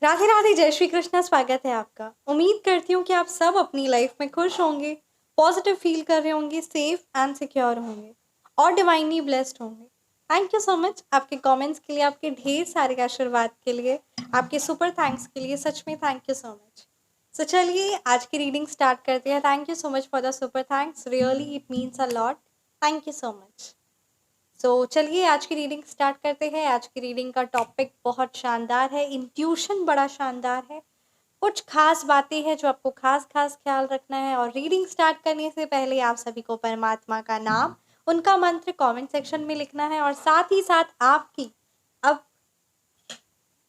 राधे राधे, जय श्री कृष्णा। स्वागत है आपका। उम्मीद करती हूँ कि आप सब अपनी लाइफ में खुश होंगे, पॉजिटिव फील कर रहे होंगे, सेफ एंड सिक्योर होंगे और डिवाइनली ब्लेस्ड होंगे। थैंक यू सो मच आपके कमेंट्स के लिए, आपके ढेर सारे आशीर्वाद के लिए, आपके सुपर थैंक्स के लिए। सच में थैंक यू सो मच। सो चलिए आज की रीडिंग स्टार्ट करते हैं। Thank you so much for the super thanks, really it means a lot. Thank you so much. चलिए आज की रीडिंग स्टार्ट करते हैं। आज की रीडिंग का टॉपिक बहुत शानदार है, इंट्यूशन बड़ा शानदार है। कुछ खास बातें हैं जो आपको खास खास ख्याल रखना है। और रीडिंग स्टार्ट करने से पहले आप सभी को परमात्मा का नाम, उनका मंत्र कमेंट सेक्शन में लिखना है। और साथ ही साथ आपकी, अब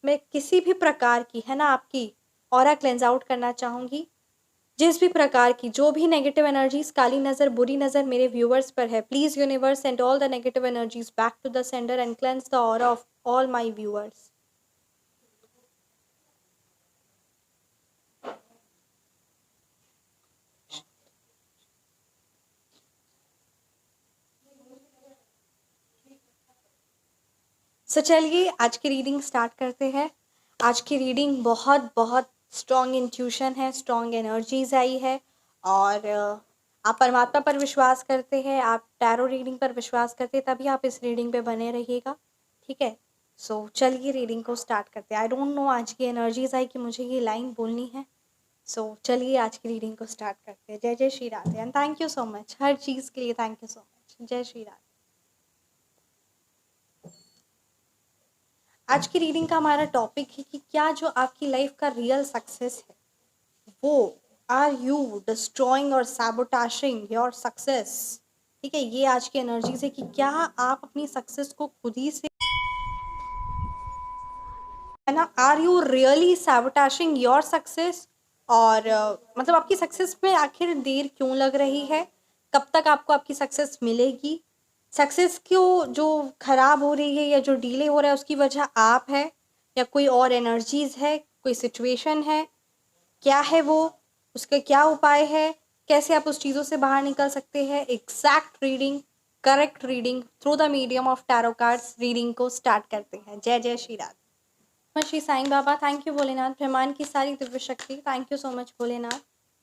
मैं किसी भी प्रकार की है ना आपकी ऑरा क्लेंज आउट करना चाहूँगी। जिस भी प्रकार की जो भी नेगेटिव एनर्जीज, काली नज़र, बुरी नज़र मेरे व्यूअर्स पर है, please universe send all the negative energies back to the sender and cleanse the aura of all my viewers. चलिए आज की रीडिंग स्टार्ट करते हैं। आज की रीडिंग बहुत बहुत स्ट्रॉन्ग इंट्यूशन है, स्ट्रॉन्ग एनर्जीज आई है। और आप परमात्मा पर विश्वास करते हैं, आप टैरो रीडिंग पर विश्वास करते हैं, तभी आप इस रीडिंग पे बने रहिएगा, ठीक है। चलिए रीडिंग को स्टार्ट करते हैं। आई डोंट नो आज की एनर्जीज आई कि मुझे ये लाइन बोलनी है। चलिए आज की रीडिंग को स्टार्ट करते हैं। जय जय Shri Radhe and thank you so much हर चीज़ के लिए। Thank you so much. जय श्री राधे। आज की रीडिंग का हमारा टॉपिक है कि क्या जो आपकी लाइफ का रियल सक्सेस है, वो आर यू डिस्ट्रॉइंग और सैबोटाशिंग योर सक्सेस। ठीक है, ये आज की एनर्जी से कि क्या आप अपनी सक्सेस को खुद ही से, है ना, are you really sabotaging your success. और मतलब आपकी सक्सेस में आखिर देर क्यों लग रही है, कब तक आपको आपकी सक्सेस मिलेगी, सक्सेस क्यों जो खराब हो रही है या जो डिले हो रहा है उसकी वजह आप है या कोई और एनर्जीज है, कोई सिचुएशन है, क्या है वो, उसका क्या उपाय है, कैसे आप उस चीज़ों से बाहर निकल सकते हैं। Exact reading, correct reading through the medium of tarot cards reading को स्टार्ट करते हैं। जय जय श्री राधे। श्री साईं बाबा, थैंक यू भोलेनाथ, ब्रह्मांड की सारी दिव्य शक्ति, thank you so much Bholenath,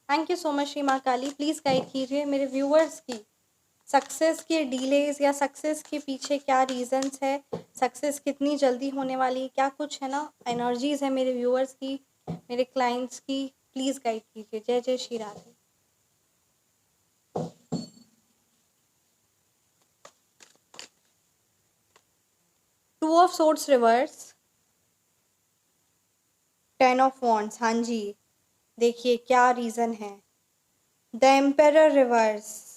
thank you so much Shri माँ काली। प्लीज़ गाइड कीजिए मेरे व्यूअर्स की सक्सेस के डीलेज या सक्सेस के पीछे क्या रीजंस है, सक्सेस कितनी जल्दी होने वाली, क्या कुछ है ना एनर्जीज है मेरे व्यूअर्स की, मेरे क्लाइंट्स की। प्लीज़ गाइड कीजिए। जय जय Shri Radhe. Two of swords reverse, 10 of wands, हाँ जी, देखिए क्या रीज़न है। The emperor reverse,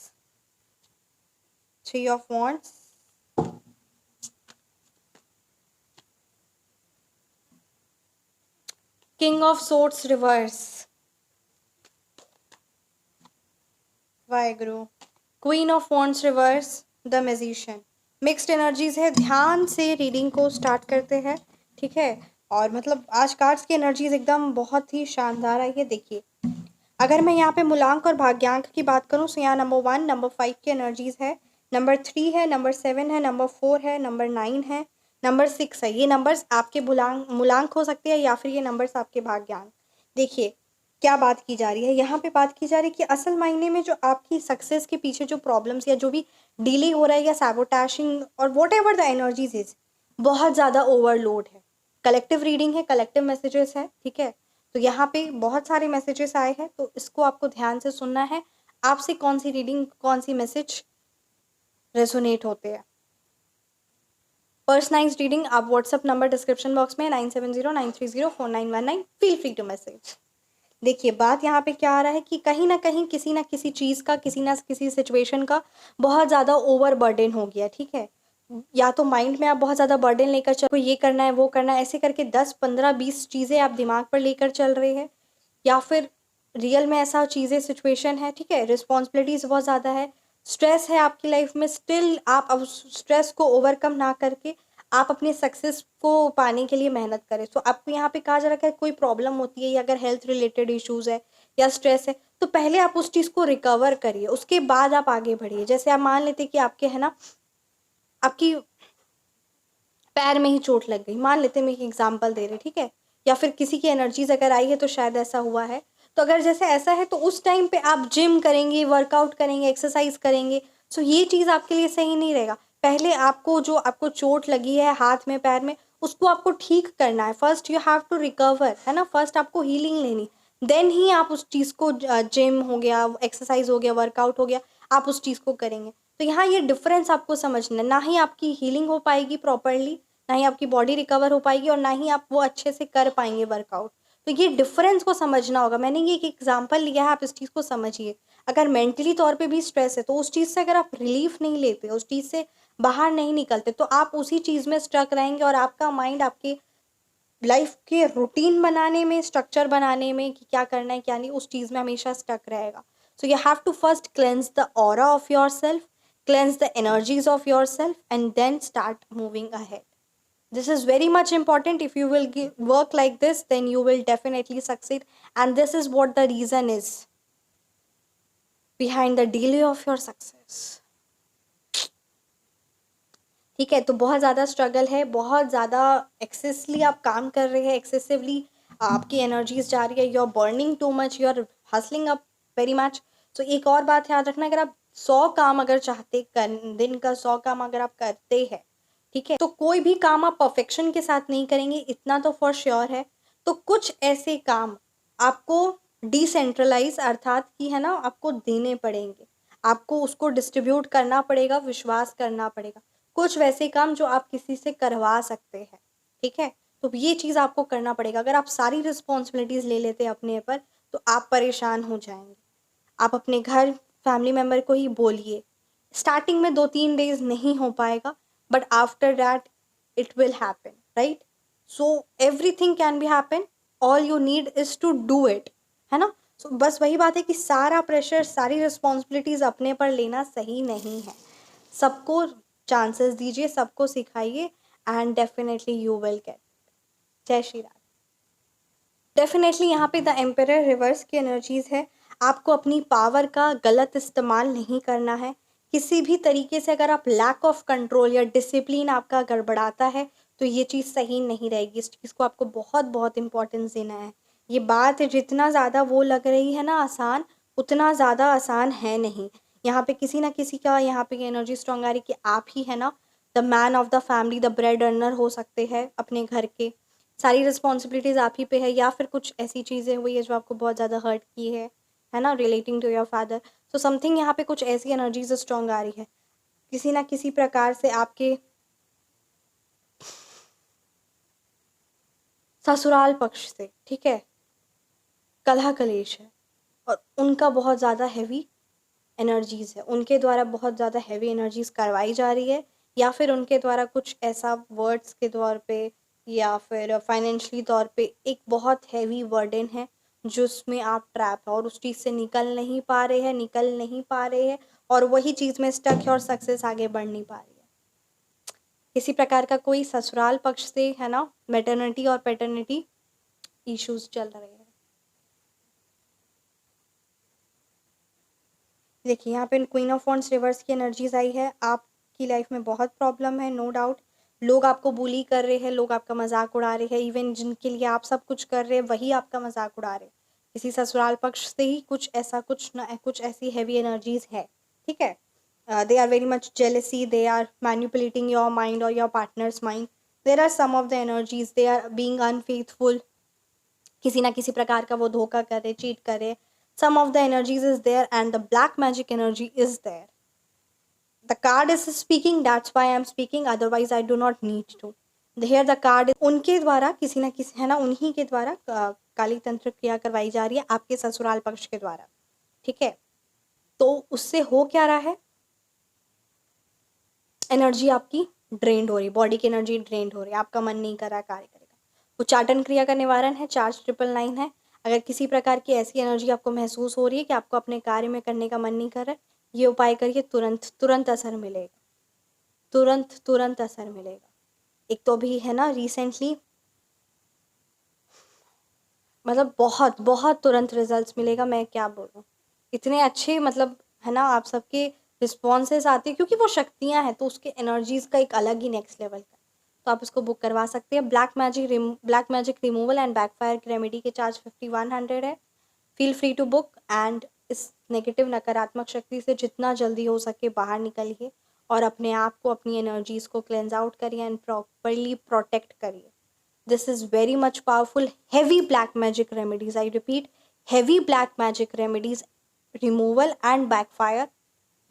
3 of wands, king of swords reverse, Waheguru, queen of wands reverse, the magician. Mixed energies है। ध्यान से रीडिंग को स्टार्ट करते हैं, ठीक है। और मतलब आज कार्ड्स की एनर्जीज एकदम बहुत ही शानदार आई है। देखिए, अगर मैं यहाँ पे मूलांक और भाग्यांक की बात करूँ तो यहाँ नंबर 1, नंबर 5 की एनर्जीज है, नंबर 3 है, नंबर 7 है, नंबर 4 है, नंबर 9 है, नंबर 6 है। ये नंबर्स आपके मूलांक हो सकते हैं या फिर ये नंबर्स आपके भाग्यांक। देखिए क्या बात की जा रही है यहाँ पे, बात की जा रही है कि असल मायने में जो आपकी सक्सेस के पीछे जो प्रॉब्लम्स या जो भी डिले हो रहा है या सैबोटाशिंग और what ever the energies is, बहुत ज़्यादा ओवरलोड है। कलेक्टिव रीडिंग है, कलेक्टिव मैसेजेस है, ठीक है। तो यहाँ पे बहुत सारे मैसेजेस आए हैं, तो इसको आपको ध्यान से सुनना है। आपसे कौन सी रीडिंग, कौन सी मैसेज रेजोनेट होते हैं। पर्सनलाइज्ड रीडिंग आप व्हाट्सअप नंबर डिस्क्रिप्शन बॉक्स में 9709304919, फील फ्री टू मैसेज। देखिए बात यहाँ पे क्या आ रहा है कि कहीं ना किसी चीज़ का, किसी ना किसी सिचुएशन का बहुत ज़्यादा ओवर बर्डन हो गया, ठीक है। या तो माइंड में आप बहुत ज़्यादा बर्डन लेकर चलो, ये करना है वो करना है, ऐसे करके 10 15 20 चीज़ें आप दिमाग पर लेकर चल रहे हैं, या फिर रियल में ऐसा चीज़ें सिचुएशन है, ठीक है। रिस्पॉन्सिबिलिटीज़ बहुत ज़्यादा है, स्ट्रेस है आपकी लाइफ में, स्टिल आप अब स्ट्रेस को ओवरकम ना करके आप अपने सक्सेस को पाने के लिए मेहनत करें। तो आपको यहाँ पे कहा जा रहा है कोई प्रॉब्लम होती है या अगर हेल्थ रिलेटेड इश्यूज है या स्ट्रेस है, तो पहले आप उस चीज़ को रिकवर करिए, उसके बाद आप आगे बढ़िए। जैसे आप मान लेते कि आपके है ना, आपकी पैर में ही चोट लग गई, मान लेते मैं एक एग्जांपल दे रही, ठीक है। या फिर किसी की एनर्जीज अगर आई है तो शायद ऐसा हुआ है। तो अगर जैसे ऐसा है तो उस टाइम पे आप जिम करेंगे, वर्कआउट करेंगे, एक्सरसाइज करेंगे, सो ये चीज़ आपके लिए सही नहीं रहेगा। पहले आपको जो आपको चोट लगी है हाथ में पैर में, उसको आपको ठीक करना है। First you have to recover, है ना, फर्स्ट आपको हीलिंग लेनी, देन ही आप उस चीज़ को, जिम हो गया, एक्सरसाइज हो गया, वर्कआउट हो गया, आप उस चीज़ को करेंगे। तो यहाँ ये डिफरेंस आपको समझना है। ना ही आपकी हीलिंग हो पाएगी प्रॉपरली, ना ही आपकी बॉडी रिकवर हो पाएगी, और ना ही आप वो अच्छे से कर पाएंगे वर्कआउट। तो ये डिफरेंस को समझना होगा। मैंने ये एक एग्जांपल लिया है, आप इस चीज़ को समझिए। अगर मेंटली तौर पे भी स्ट्रेस है तो उस चीज़ से अगर आप रिलीफ नहीं लेते, उस चीज़ से बाहर नहीं निकलते, तो आप उसी चीज़ में स्ट्रक रहेंगे, और आपका माइंड आपके लाइफ के रूटीन बनाने में, स्ट्रक्चर बनाने में कि क्या करना है क्या नहीं, उस चीज़ में हमेशा स्टक रहेगा। So you have to first cleanse the aura of yourself, cleanse the energies of yourself, and then start moving ahead. This is very much important. If you will work like this, then you will definitely succeed. And this is what the reason is behind the delay of your success. ठीक है, तो बहुत ज़्यादा struggle है, बहुत ज़्यादा एक्सेसली आप काम कर रहे हैं, एक्सेसिवली आपकी एनर्जीज जा रही है, you are burning too much, you are hustling up very much. तो एक और बात याद रखना, अगर आप 100 काम अगर चाहते कर, दिन का 100 काम अगर आप करते हैं, ठीक है, तो कोई भी काम आप परफेक्शन के साथ नहीं करेंगे, इतना तो फॉर श्योर है. तो कुछ ऐसे काम आपको डिसेंट्रलाइज, अर्थात कि है ना, आपको देने पड़ेंगे, आपको उसको डिस्ट्रीब्यूट करना पड़ेगा, विश्वास करना पड़ेगा. कुछ वैसे काम जो आप किसी से करवा सकते हैं, ठीक है, तो ये चीज़ आपको करना पड़ेगा. अगर आप सारी रिस्पॉन्सिबिलिटीज़ ले लेते हैं अपने पर, तो आप परेशान हो जाएंगे. आप अपने घर फैमिली मेम्बर को ही बोलिए. स्टार्टिंग में 2-3 डेज नहीं हो पाएगा, but after that it will happen, right. So everything can be happen, all you need is to do it, है ना. सो बस वही बात है कि सारा प्रेशर, सारी रिस्पॉन्सिबिलिटीज़ अपने पर लेना सही नहीं है. सबको चांसेस दीजिए, सबको सिखाइए, and definitely you will gate. जय श्री राम. डेफिनेटली यहाँ पे द एम्परर रिवर्स की एनर्जीज है. आपको अपनी पावर का गलत इस्तेमाल नहीं करना है. किसी भी तरीके से अगर आप लैक ऑफ कंट्रोल या डिसिप्लिन आपका गड़बड़ाता है, तो ये चीज़ सही नहीं रहेगी. इस चीज़ को आपको बहुत बहुत इंपॉर्टेंस देना है. ये बात जितना ज़्यादा वो लग रही है ना आसान, उतना ज़्यादा आसान है नहीं. यहाँ पे किसी ना किसी का यहाँ पे एनर्जी स्ट्रॉन्ग आ रही कि आप ही है ना the man of the family, the bread earner हो सकते हैं अपने घर के. सारी रिस्पॉन्सिबिलिटीज़ आप ही पे है, या फिर कुछ ऐसी चीज़ें हुई है जो आपको बहुत ज़्यादा हर्ट की है ना, relating to your father. So something यहाँ पे कुछ ऐसी एनर्जीज स्ट्रॉन्ग आ रही है, किसी ना किसी प्रकार से आपके ससुराल पक्ष से, ठीक है, कलह कलेश है, और उनका बहुत ज़्यादा हैवी एनर्जीज़ है, उनके द्वारा बहुत ज़्यादा हैवी एनर्जीज़ करवाई जा रही है, या फिर उनके द्वारा कुछ ऐसा वर्ड्स के तौर पे या फिर फाइनेंशियली तौर पे एक बहुत हैवी बर्डन है जिसमें आप ट्रैप है, और उस चीज़ से निकल नहीं पा रहे हैं, निकल नहीं पा रहे हैं, और वही चीज़ में स्टक है, और सक्सेस आगे बढ़ नहीं पा रही है. किसी प्रकार का कोई ससुराल पक्ष से है ना, मैटरनिटी और पैटर्निटी इश्यूज चल रहे हैं. देखिए यहाँ पे क्वीन ऑफ वॉन्ड्स रिवर्स की एनर्जीज आई है. आपकी लाइफ में बहुत प्रॉब्लम है, नो डाउट. लोग आपको बुली कर रहे हैं, लोग आपका मजाक उड़ा रहे हैं, इवन जिनके लिए आप सब कुछ कर रहे हैं वही आपका मजाक उड़ा रहे हैं. किसी ससुराल पक्ष से ही कुछ ऐसा, कुछ ना कुछ ऐसी हैवी एनर्जीज है, ठीक है. They are very much jealousy, they are manipulating your mind और your partner's mind. There are some of the energies, they are being unfaithful. किसी ना किसी प्रकार का वो धोखा करे, चीट करे. Some of the energies is there, and the black magic energy is there. The card is speaking, that's why I am speaking, otherwise I do not need to. Here the card is उनके द्वारा, किसी ना किसी है ना, उन्हीं के द्वारा काली तंत्र क्रिया करवाई जा रही है आपके ससुराल पक्ष के द्वारा, ठीक है. तो उससे हो क्या रहा है, एनर्जी आपकी ड्रेन्ड हो रही है, बॉडी की एनर्जी ड्रेन्ड हो रही है, आपका मन नहीं कर रहा कार्य करेगा. उच्चाटन क्रिया का निवारण है, चार्ज 999 है. अगर किसी प्रकार की ऐसी एनर्जी आपको महसूस हो रही है कि आपको अपने कार्य में करने का मन नहीं कर रहा है, ये उपाय करिए, तुरंत तुरंत असर मिलेगा, तुरंत तुरंत असर मिलेगा. एक तो भी है ना रिसेंटली, मतलब बहुत बहुत तुरंत रिजल्ट्स मिलेगा. मैं क्या बोल रहा हूँ, इतने अच्छे, मतलब है ना, आप सबके रिस्पॉन्सेस आते हैं, क्योंकि वो शक्तियाँ हैं, तो उसके एनर्जीज़ का एक अलग ही नेक्स्ट लेवल का. तो आप इसको बुक करवा सकते हैं। Black magic removal and backfire remedy के चार्ज 5100 है। Feel free to book and इस नेगेटिव नकारात्मक शक्ति से जितना जल्दी हो सके बाहर निकलिए और अपने आप को, अपनी एनर्जीज को क्लेंज आउट करिए एंड प्रॉपरली प्रोटेक्ट करिए। This is very much powerful heavy black magic remedies, I repeat, heavy black magic remedies removal and backfire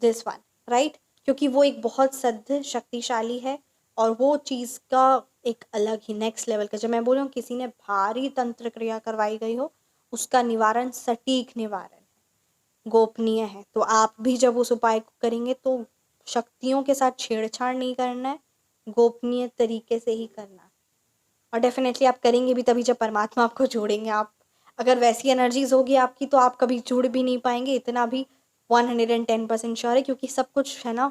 this one, right? क्योंकि वो एक बहुत सिद्ध शक्तिशाली है और वो चीज़ का एक अलग ही नेक्स्ट लेवल का, जब मैं बोल रही हूँ किसी ने भारी तंत्र क्रिया करवाई गई हो, उसका निवारण सटीक निवारण है, गोपनीय है। तो आप भी जब उस उपाय को करेंगे तो शक्तियों के साथ छेड़छाड़ नहीं करना है, गोपनीय तरीके से ही करना है। और डेफिनेटली आप करेंगे भी तभी जब परमात्मा आपको जोड़ेंगे। आप अगर वैसी एनर्जीज होगी आपकी तो आप कभी जुड़ भी नहीं पाएंगे, इतना भी 110% श्योर है, क्योंकि सब कुछ है ना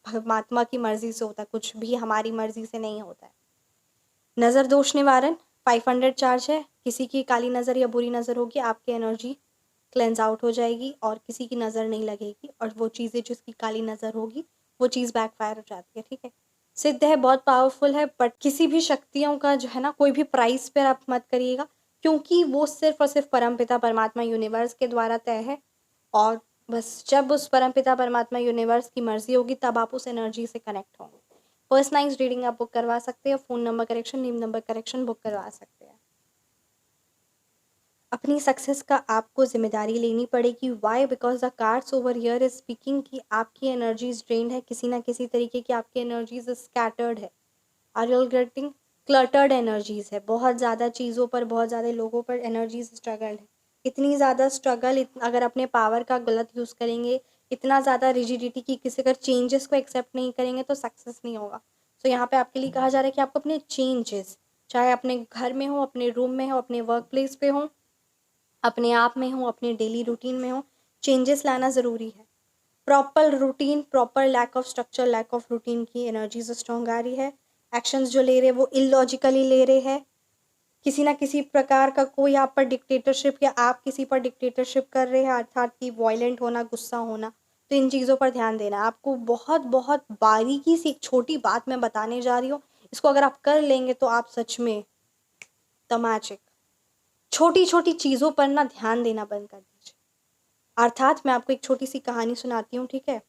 परमात्मा की मर्जी से होता है, कुछ भी हमारी मर्जी से नहीं होता है। नज़र दोष निवारण 500 चार्ज है। किसी की काली नज़र या बुरी नज़र होगी, आपकी एनर्जी क्लेंस आउट हो जाएगी और किसी की नज़र नहीं लगेगी और वो चीज़ें जिसकी काली नज़र होगी वो चीज़ बैकफायर हो जाती है, ठीक है? सिद्ध है, बहुत पावरफुल है, बट किसी भी शक्तियों का जो है ना कोई भी प्राइस पर आप मत करिएगा, क्योंकि वो सिर्फ और सिर्फ परमपिता परमात्मा यूनिवर्स के द्वारा तय है। और बस जब उस परमपिता परमात्मा यूनिवर्स की मर्जी होगी तब आप उस एनर्जी से कनेक्ट होंगे। पर्सनलाइज्ड रीडिंग आप बुक करवा सकते हैं, phone number correction, name number correction book करवा सकते हैं। अपनी सक्सेस का आपको जिम्मेदारी लेनी पड़ेगी। Why? Because the cards over here is speaking कि आपकी एनर्जीज ड्रेन्ड है, किसी ना किसी तरीके की आपकी एनर्जीज स्कैटर्ड है। Are you getting? Cluttered energies है, बहुत ज़्यादा चीज़ों पर, बहुत ज़्यादा लोगों पर एनर्जीज स्ट्रगल है। इतनी ज़्यादा स्ट्रगल, अगर अपने पावर का गलत यूज़ करेंगे, इतना ज़्यादा रिजिडिटी की किसी अगर चेंजेस को एक्सेप्ट नहीं करेंगे तो सक्सेस नहीं होगा। तो यहाँ पे आपके लिए कहा जा रहा है कि आपको अपने चेंजेस, चाहे अपने घर में हो, अपने रूम में हो, अपने वर्क प्लेस पे हो, अपने आप में हो, अपने डेली रूटीन में हो, चेंजेस लाना ज़रूरी है। Proper routine, proper lack of structure, lack of routine की एनर्जीज स्ट्रॉन्ग आ रही है। एक्शंस जो ले रहे वो इलॉजिकली ले रहे हैं, किसी ना किसी प्रकार का कोई आप पर डिक्टेटरशिप या आप किसी पर डिक्टेटरशिप कर रहे हैं, अर्थात कि वॉयलेंट होना, गुस्सा होना। तो इन चीज़ों पर ध्यान देना है आपको। बहुत बहुत बारीकी सी एक छोटी बात मैं बताने जा रही हूँ, इसको अगर आप कर लेंगे तो आप सच में द मैजिक। छोटी छोटी चीज़ों पर ना ध्यान देना बंद कर दीजिए। अर्थात मैं आपको एक छोटी सी कहानी सुनाती हूँ, ठीक है?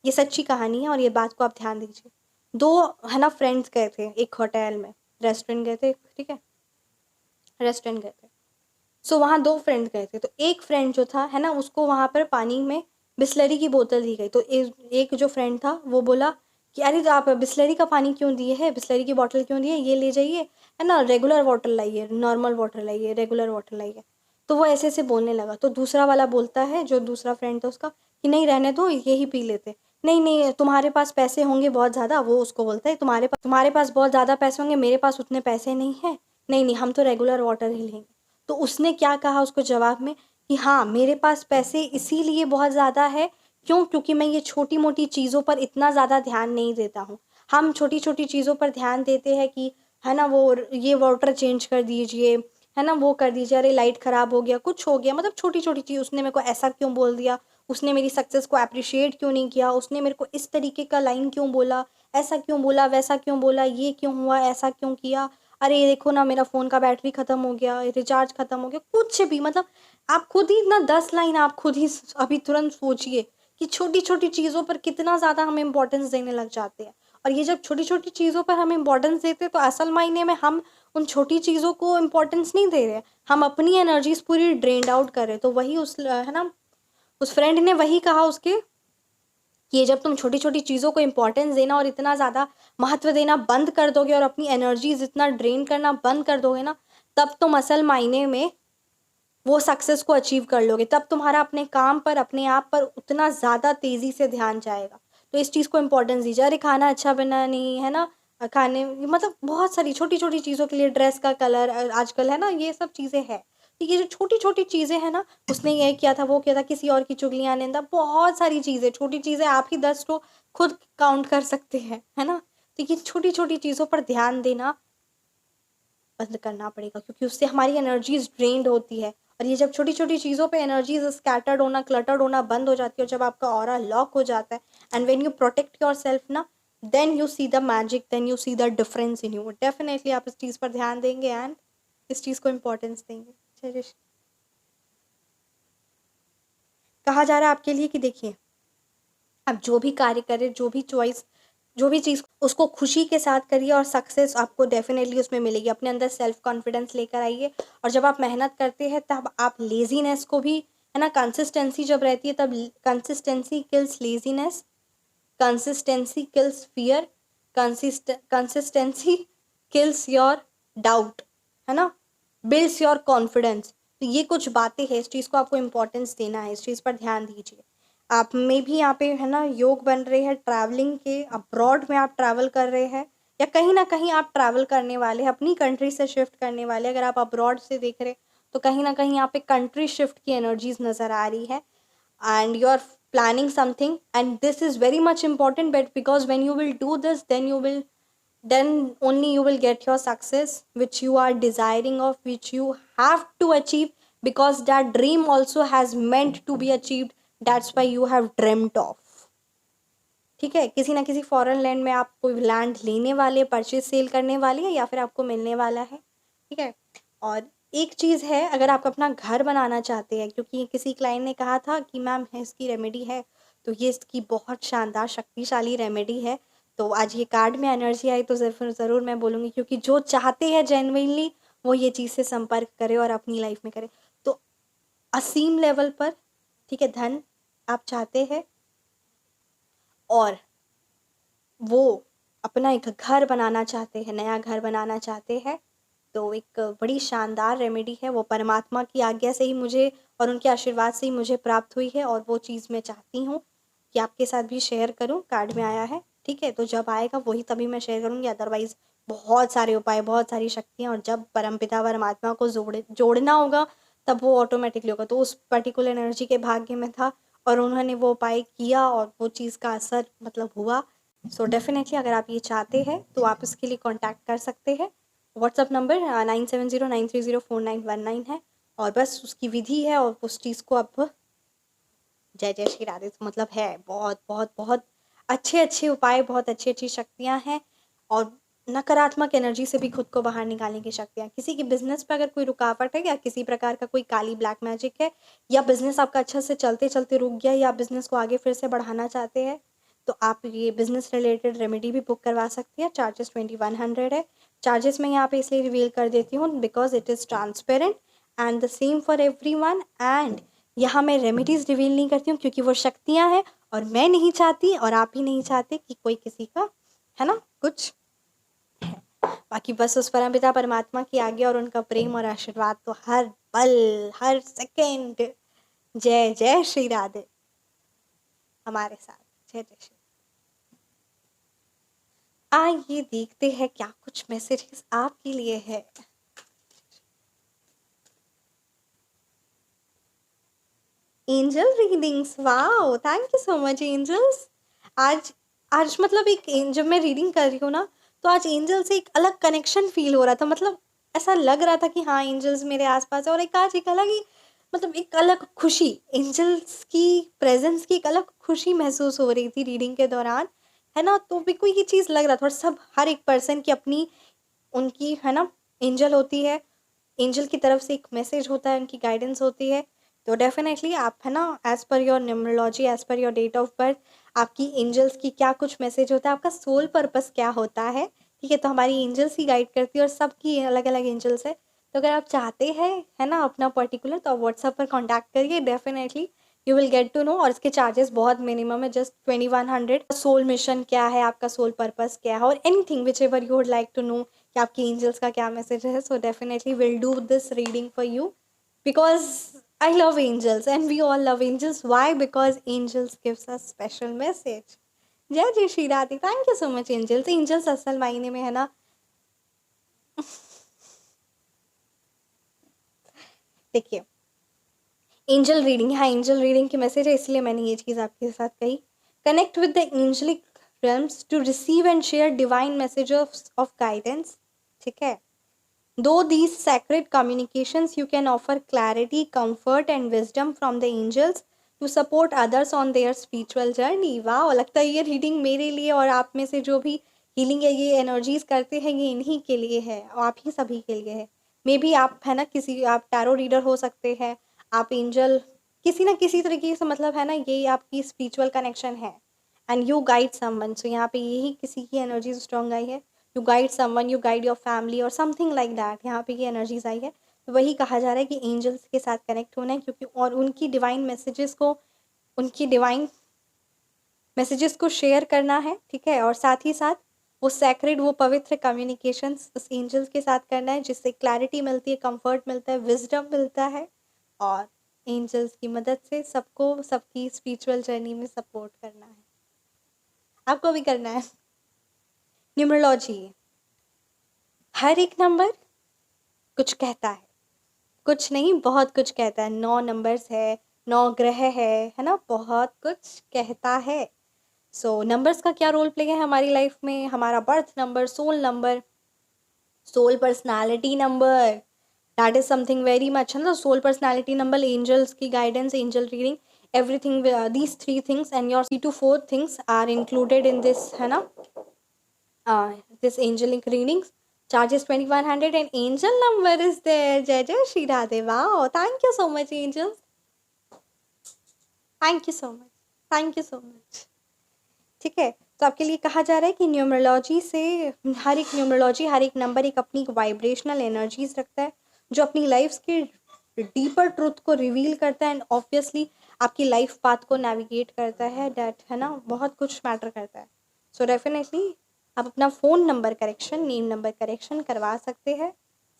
ये सच्ची कहानी है और ये बात को आप ध्यान दीजिए। दो है ना फ्रेंड्स गए थे एक होटल में, रेस्टोरेंट गए थे, ठीक है? रेस्टोरेंट गए थे। सो वहाँ दो फ्रेंड्स गए थे, तो एक फ्रेंड जो था है ना उसको वहाँ पर पानी में बिस्लरी की बोतल दी गई। तो एक जो फ्रेंड था वो बोला कि अरे तो आप बिस्लरी का पानी क्यों दिए है, बिस्लरी की बोतल क्यों दिए, ये ले जाइए, है ना, रेगुलर वाटर लाइए, नॉर्मल वाटर लाइए, रेगुलर वाटर लाइए। तो वो ऐसे ऐसे बोलने लगा। तो दूसरा वाला बोलता है, जो दूसरा फ्रेंड था उसका, कि नहीं रहने दो, यही पी लेते। नहीं नहीं, तुम्हारे पास पैसे होंगे बहुत ज़्यादा, वो उसको बोलता है तुम्हारे पास बहुत ज़्यादा पैसे होंगे, मेरे पास उतने पैसे नहीं है, नहीं नहीं हम तो रेगुलर वाटर ही लेंगे। तो उसने क्या कहा उसको जवाब में कि हाँ मेरे पास पैसे इसीलिए बहुत ज़्यादा है, क्यों? क्योंकि मैं ये छोटी मोटी चीज़ों पर इतना ज़्यादा ध्यान नहीं देता हूँ। हम छोटी छोटी चीज़ों पर ध्यान देते हैं कि है ना वो ये वाटर चेंज कर दीजिए, है ना वो कर दीजिए, अरे लाइट ख़राब हो गया, कुछ हो गया, मतलब छोटी छोटी चीज़, उसने मेरे को ऐसा क्यों बोल दिया, उसने मेरी सक्सेस को अप्रिशिएट क्यों नहीं किया, उसने मेरे को इस तरीके का लाइन क्यों बोला, ऐसा क्यों बोला, वैसा क्यों बोला, ये क्यों हुआ, ऐसा क्यों किया, अरे ये देखो ना मेरा फ़ोन का बैटरी ख़त्म हो गया, रिचार्ज ख़त्म हो गया, कुछ भी, मतलब आप खुद ही ना 10 लाइन आप खुद ही अभी तुरंत सोचिए कि छोटी छोटी चीज़ों पर कितना ज़्यादा हम इम्पोर्टेंस देने लग जाते हैं। और ये जब छोटी छोटी चीज़ों पर हम इम्पोर्टेंस देते हैं तो असल मायने में हम उन छोटी चीज़ों को इम्पोर्टेंस नहीं दे रहे, हम अपनी एनर्जीज पूरी ड्रेन्ड आउट कर रहे। तो वही उस है ना उस फ्रेंड ने वही कहा उसके कि ये जब तुम छोटी छोटी चीज़ों को इम्पोर्टेंस देना और इतना ज़्यादा महत्व देना बंद कर दोगे और अपनी एनर्जीज इतना ड्रेन करना बंद कर दोगे ना, तब तुम असल मायने में वो सक्सेस को अचीव कर लोगे। तब तुम्हारा अपने काम पर, अपने आप पर उतना ज़्यादा तेज़ी से ध्यान जाएगा। तो इस चीज़ को इम्पोर्टेंस दीजिए। अरे खाना अच्छा बना नहीं है ना, खाने मतलब बहुत सारी छोटी छोटी चीज़ों के लिए, ड्रेस का कलर आजकल है ना, ये सब चीज़ें हैं। तो ये जो छोटी छोटी चीज़ें हैं ना, उसने ये किया था, वो किया था, किसी और की चुगलियाँ निंदा, बहुत सारी चीज़ें, छोटी चीज़ें आप ही 10 तो खुद काउंट कर सकते हैं, है ना? तो ये छोटी छोटी चीज़ों पर ध्यान देना बंद करना पड़ेगा, क्योंकि उससे हमारी एनर्जीज ड्रेन्ड होती है। और ये जब छोटी छोटी चीज़ों पे एनर्जीज स्कैटर्ड होना, क्लटर्ड होना बंद हो जाती है, और जब आपका ऑरा लॉक हो जाता है, and when you protect yourself ना, then you see the magic, then you see the difference in you. Definitely आप इस चीज़ पर ध्यान देंगे एंड इस चीज़ को इम्पोर्टेंस देंगे। चलिए, कहा जा रहा है आपके लिए कि देखिए, आप जो भी कार्य करें, जो भी चॉइस, जो भी चीज़, उसको खुशी के साथ करिए और सक्सेस आपको डेफिनेटली उसमें मिलेगी। अपने अंदर सेल्फ कॉन्फिडेंस लेकर आइए, और जब आप मेहनत करते हैं तब आप लेज़ीनेस को भी, है ना, कंसिस्टेंसी जब रहती है तब consistency kills laziness, consistency kills fear, consistency kills your doubt, है ना, बिल्ड्स योर कॉन्फिडेंस। तो ये कुछ बातें हैं, इस चीज़ को आपको इम्पोर्टेंस देना है, इस चीज़ पर ध्यान दीजिए। आप में भी यहाँ पे, है ना, योग बन रहे हैं ट्रैवलिंग के, अब्रॉड में आप ट्रैवल कर रहे हैं या कहीं ना कहीं आप ट्रैवल करने वाले हैं, अपनी कंट्री से शिफ्ट करने वाले। अगर आप अब्रॉड से देख रहे हैं तो कहीं ना कहीं यहाँ पे कंट्री शिफ्ट की एनर्जीज नज़र आ रही है, and you are planning something, and this is very much important, but because when you will do this, then only you will get your success which you are desiring of, which you have to achieve, because that dream also has meant to be achieved, that's why you have dreamt of। ठीक है, किसी ना किसी foreign land में आप कोई land लेने वाले, परचेज सेल करने वाले हैं, या फिर आपको मिलने वाला है। ठीक है, और एक चीज़ है, अगर आप अपना घर बनाना चाहते हैं, क्योंकि किसी क्लाइंट ने कहा था कि मैम इसकी रेमेडी है, तो ये इसकी बहुत शानदार शक्तिशाली रेमेडी है। तो आज ये कार्ड में एनर्जी आई तो ज़रूर मैं बोलूँगी, क्योंकि जो चाहते हैं जेन्युइनली वो ये चीज़ से संपर्क करे और अपनी लाइफ में करे। तो असीम लेवल पर, ठीक है, धन आप चाहते हैं और वो अपना एक घर बनाना चाहते हैं, नया घर बनाना चाहते हैं, तो एक बड़ी शानदार रेमेडी है, वो परमात्मा की आज्ञा से ही मुझे और उनके आशीर्वाद से ही मुझे प्राप्त हुई है, और वो चीज़ मैं चाहती हूँ कि आपके साथ भी शेयर करूँ। कार्ड में आया है, ठीक है, तो जब आएगा वही तभी मैं शेयर करूँगी, अदरवाइज़ बहुत सारे उपाय, बहुत सारी शक्तियाँ, और जब परमपिता परमात्मा को जोड़ना होगा तब वो ऑटोमेटिकली होगा। तो उस पर्टिकुलर एनर्जी के भाग्य में था और उन्होंने वो उपाय किया और वो चीज़ का असर मतलब हुआ। सो डेफिनेटली अगर आप ये चाहते हैं तो आप इसके लिए कांटेक्ट कर सकते हैं। व्हाट्सअप नंबर 9709304919 है, और बस उसकी विधि है, और उस चीज़ को आप जय जय श्री राधे, तो मतलब है बहुत बहुत बहुत अच्छे अच्छे उपाय, बहुत अच्छी अच्छी शक्तियाँ हैं, और नकारात्मक एनर्जी से भी खुद को बाहर निकालने की शक्तियाँ। किसी की बिजनेस पे अगर कोई रुकावट है, या किसी प्रकार का कोई काली ब्लैक मैजिक है, या बिजनेस आपका अच्छा से चलते चलते रुक गया, या बिजनेस को आगे फिर से बढ़ाना चाहते हैं, तो आप ये बिजनेस रिलेटेड रेमेडी भी बुक करवा सकती है। चार्जेस 2100 है। चार्जेस मैं यहाँ पे इसलिए रिवील कर देती हूँ because it is transparent and the same for everyone, and यहाँ मैं रेमेडीज़ रिवील नहीं करती हूँ क्योंकि वो शक्तियाँ हैं, और मैं नहीं चाहती और आप ही नहीं चाहते कि कोई किसी का, है ना, कुछ है। बाकी बस उस परमपिता परमात्मा की आज्ञा और उनका प्रेम और आशीर्वाद तो हर पल हर सेकेंड, जय जय श्री राधे, हमारे साथ। जय जय श्री। आइए देखते हैं क्या कुछ मैसेजेस आपके लिए है। Angel readings, wow, thank you so much angels. आज आज मतलब एक, जब मैं रीडिंग कर रही हूँ ना, तो आज एंजल से एक अलग कनेक्शन फील हो रहा था। मतलब ऐसा लग रहा था कि हाँ एंजल्स मेरे आसपास है, और एक आज एक अलग ही, मतलब एक अलग खुशी, एंजल्स की प्रेजेंस की एक अलग खुशी महसूस हो रही थी रीडिंग के दौरान, है ना। तो भी कोई ये चीज़ लग रहा था, और सब हर एक पर्सन की अपनी उनकी, है ना, एंजल होती है, एंजल की तरफ से एक मैसेज होता है, उनकी गाइडेंस होती है। तो डेफिनेटली आप, है ना, as per your numerology, as per your date of birth, आपकी एंजल्स की क्या कुछ मैसेज होता है, आपका सोल पर्पस क्या होता है, ठीक है। तो हमारी एंजल्स ही गाइड करती है, और सबकी अलग अलग एंजल्स है। तो अगर आप चाहते हैं, है ना, अपना पर्टिकुलर, तो आप व्हाट्सएप पर कॉन्टैक्ट करिए, definitely you will get to know. और इसके चार्जेस बहुत मिनिमम है, जस्ट 2100। सोल मिशन क्या है, आपका सोल पर्पस क्या है, और anything which ever you would like to know कि आपकी एंजल्स का क्या मैसेज है, so definitely will do this reading for you, because I love angels and we all love angels. Why? Because angels gives us special message. जय जय Shri Radhe, thank you so much angels. Angels असल मायने में, है ना, देखिए angel reading, हाँ angel reading की मैसेज है, इसलिए मैंने ये चीज़ आपके साथ कही। Connect with the angelic realms to receive and share divine messages of guidance, ठीक है। Though these sacred communications, you can offer clarity, comfort, and wisdom from the angels. To support others on their spiritual journey. वाह, लगता है ये reading मेरे लिए और आप में से जो भी हीलिंग है ये एनर्जीज करते हैं ये इन्हीं के लिए है और आप ही सभी के लिए है। मे बी आप है ना किसी आप टैरो रीडर हो सकते हैं, आप एंजल, किसी ना किसी तरीके से मतलब है ना ये आपकी स्पिरिचुअल कनेक्शन है एंड यू गाइड समवन। सो यहाँ पे यही किसी की एनर्जीज स्ट्रॉन्ग आई है, you guide someone, you guide your family और समथिंग लाइक दैट। यहाँ पे ये एनर्जीज आई है तो वही कहा जा रहा है कि एंजल्स के साथ कनेक्ट होना है, क्योंकि और उनकी डिवाइन मैसेजेस को, उनकी डिवाइन मैसेजेस को शेयर करना है, ठीक है। और साथ ही साथ वो सैक्रेड, वो पवित्र कम्युनिकेशंस उस एंजल्स के साथ करना है, जिससे क्लैरिटी मिलती है, कंफर्ट मिलता है, विजडम मिलता है और एंजल्स की मदद से सबको सबकी स्पिरिचुअल जर्नी में सपोर्ट करना है। आपको भी करना है। न्यूमरोलॉजी, हर एक नंबर कुछ कहता है, कुछ नहीं बहुत कुछ कहता है। 9 नंबर्स है, 9 ग्रह है ना, बहुत कुछ कहता है। सो नंबर्स का क्या रोल प्ले है हमारी लाइफ में? हमारा birth number, soul number, soul personality number, that is something very much है ना। सोल पर्सनालिटी नंबर, एंजल्स की guidance, angel reading, everything, these 3 things and your 3 to 4 things are included in this है ना, this angelic readings. Charges 2100 and angel number is there. जय जय Shri Radhe. Wow, thank you so much angels, thank you so much, thank you so much। ठीक है, तो आपके लिए कहा जा रहा है कि न्यूमरोलॉजी से हर एक न्यूमरोलॉजी, हर एक नंबर एक अपनी वाइब्रेशनल एनर्जीज रखता है जो अपनी लाइफ के डीपर ट्रुथ को रिवील करता है एंड ऑब्वियसली आपकी लाइफ पाथ को नेविगेट करता है। डैट है ना, बहुत कुछ मैटर करता है। सो डेफिनेटली आप अपना phone number correction, name number correction करवा सकते हैं।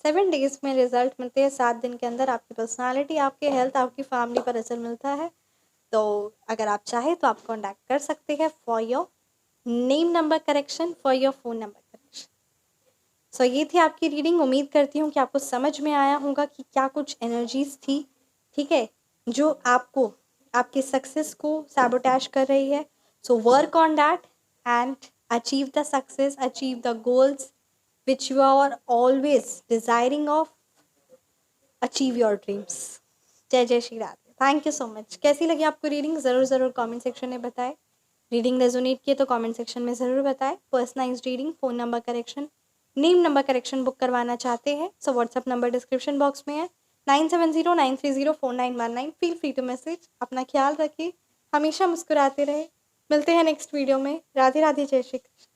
7 डेज में रिजल्ट मिलते हैं। 7 दिन के अंदर आपकी पर्सनालिटी, आपके हेल्थ, आपकी फैमिली पर असर मिलता है। तो अगर आप चाहें तो आप कॉन्टैक्ट कर सकते हैं for your name number correction, for your phone number correction. So ये थी आपकी रीडिंग। उम्मीद करती हूँ कि आपको समझ में आया होगा कि क्या कुछ एनर्जीज थी, ठीक है, जो आपको आपके सक्सेस को सैबोटैज कर रही है। So work on that and achieve the success, achieve the goals which you are always desiring of, achieve your dreams. जय जय Shri Radhe. Thank you so much. कैसी लगी आपको रीडिंग ज़रूर ज़रूर कमेंट सेक्शन में बताएं। रीडिंग रेजोनेट किए तो कमेंट सेक्शन में ज़रूर बताएं। Personalise reading, phone number correction, name number correction book करवाना चाहते हैं so WhatsApp number description box में है 9709304919। Feel free to message. अपना ख्याल रखिए, हमेशा मुस्कुराते रहे। मिलते हैं नेक्स्ट वीडियो में। राधे राधे, जय श्री कृष्ण।